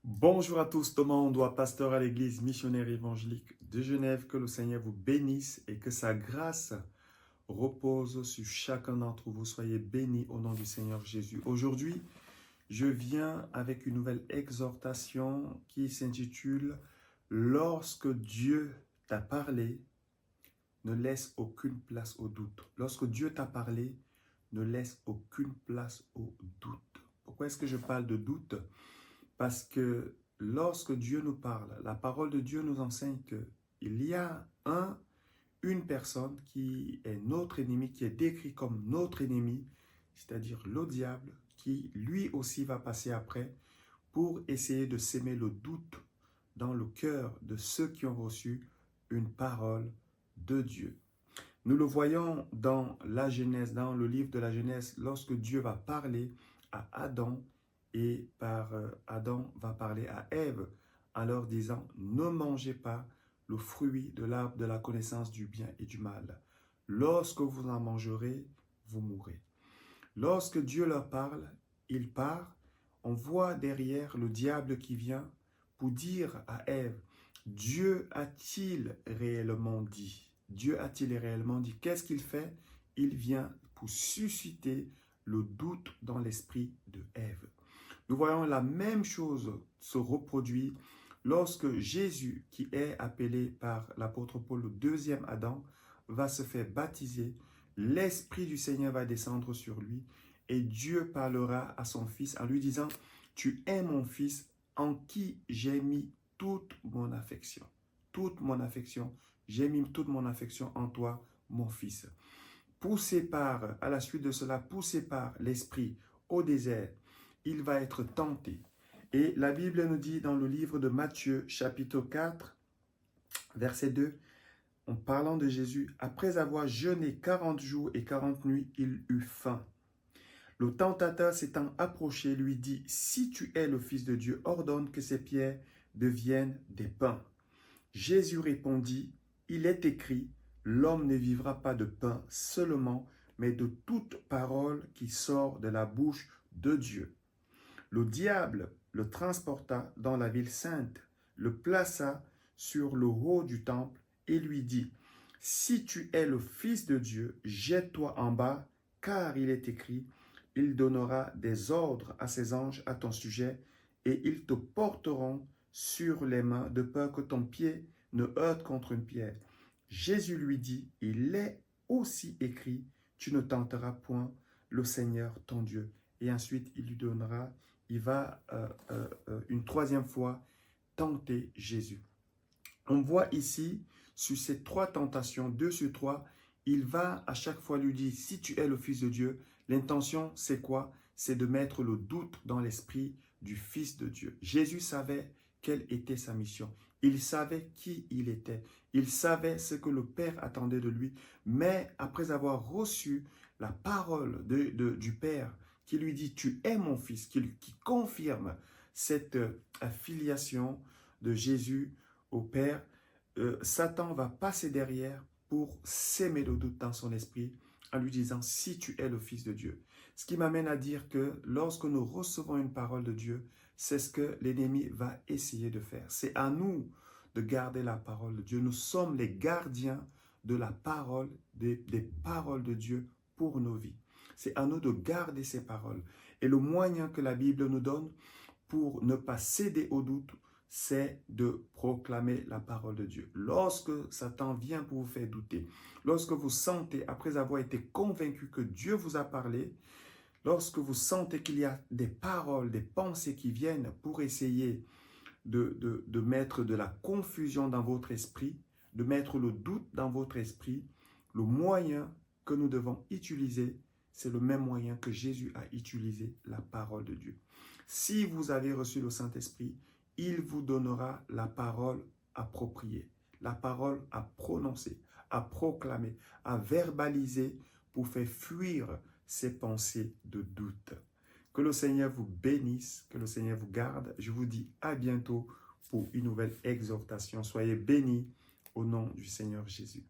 Bonjour à tous, Thomas Ondoa, pasteur à l'église missionnaire évangélique de Genève. Que le Seigneur vous bénisse et que sa grâce repose sur chacun d'entre vous. Soyez bénis au nom du Seigneur Jésus. Aujourd'hui, je viens avec une nouvelle exhortation qui s'intitule « Lorsque Dieu t'a parlé, ne laisse aucune place au doute. » Lorsque Dieu t'a parlé, ne laisse aucune place au doute. Pourquoi est-ce que je parle de doute? Parce que lorsque Dieu nous parle, la parole de Dieu nous enseigne qu'il y a une personne qui est notre ennemi, qui est décrit comme notre ennemi, c'est-à-dire le diable, qui lui aussi va passer après pour essayer de s'aimer le doute dans le cœur de ceux qui ont reçu une parole de Dieu. Nous le voyons dans la Genèse, dans le livre de la Genèse, lorsque Dieu va parler à Adam et par Adam va parler à Ève en leur disant « Ne mangez pas le fruit de l'arbre de la connaissance du bien et du mal. Lorsque vous en mangerez, vous mourrez. » Lorsque Dieu leur parle, il part. On voit derrière le diable qui vient pour dire à Ève « Dieu a-t-il réellement dit ?» Dieu a-t-il réellement dit? Qu'est-ce qu'il fait? Il vient pour susciter le doute dans l'esprit de Ève. Nous voyons la même chose se reproduire lorsque Jésus, qui est appelé par l'apôtre Paul le deuxième Adam, va se faire baptiser. L'Esprit du Seigneur va descendre sur lui et Dieu parlera à son Fils en lui disant « Tu es mon Fils en qui j'ai mis toute mon affection. » Toute mon affection. J'ai mis toute mon affection en toi, mon Fils. Poussé par, à la suite de cela, poussé par l'Esprit au désert, il va être tenté. Et la Bible nous dit dans le livre de Matthieu, chapitre 4, verset 2, en parlant de Jésus, « Après avoir jeûné 40 jours et 40 nuits, il eut faim. Le tentateur s'étant approché, lui dit, « Si tu es le Fils de Dieu, ordonne que ces pierres deviennent des pains. » Jésus répondit, « Il est écrit, l'homme ne vivra pas de pain seulement, mais de toute parole qui sort de la bouche de Dieu. » Le diable le transporta dans la ville sainte, le plaça sur le haut du temple et lui dit, « Si tu es le Fils de Dieu, jette-toi en bas, car il est écrit, il donnera des ordres à ses anges à ton sujet, et ils te porteront sur les mains, de peur que ton pied ne heurte contre une pierre. » Jésus lui dit, « Il est aussi écrit, tu ne tenteras point le Seigneur ton Dieu. » Et ensuite, il va une troisième fois tenter Jésus. On voit ici, sur ces trois tentations, 2 sur 3, il va à chaque fois lui dire, si tu es le Fils de Dieu, l'intention c'est quoi? C'est de mettre le doute dans l'esprit du Fils de Dieu. Jésus savait quelle était sa mission. Il savait qui il était. Il savait ce que le Père attendait de lui. Mais après avoir reçu la parole du Père qui lui dit, tu es mon Fils, qui confirme cette affiliation de Jésus au Père, Satan va passer derrière pour s'aimer le doute dans son esprit en lui disant « si tu es le Fils de Dieu ». Ce qui m'amène à dire que lorsque nous recevons une parole de Dieu, c'est ce que l'ennemi va essayer de faire. C'est à nous de garder la parole de Dieu. Nous sommes les gardiens de la parole, des paroles de Dieu pour nos vies. C'est à nous de garder ces paroles. Et le moyen que la Bible nous donne pour ne pas céder au doute, c'est de proclamer la parole de Dieu. Lorsque Satan vient pour vous faire douter, lorsque vous sentez, après avoir été convaincu que Dieu vous a parlé, lorsque vous sentez qu'il y a des paroles, des pensées qui viennent pour essayer de mettre de la confusion dans votre esprit, de mettre le doute dans votre esprit, le moyen que nous devons utiliser, c'est le même moyen que Jésus a utilisé, la parole de Dieu. Si vous avez reçu le Saint-Esprit, il vous donnera la parole appropriée, la parole à prononcer, à proclamer, à verbaliser pour faire fuir ces pensées de doute. Que le Seigneur vous bénisse, que le Seigneur vous garde. Je vous dis à bientôt pour une nouvelle exhortation. Soyez bénis au nom du Seigneur Jésus.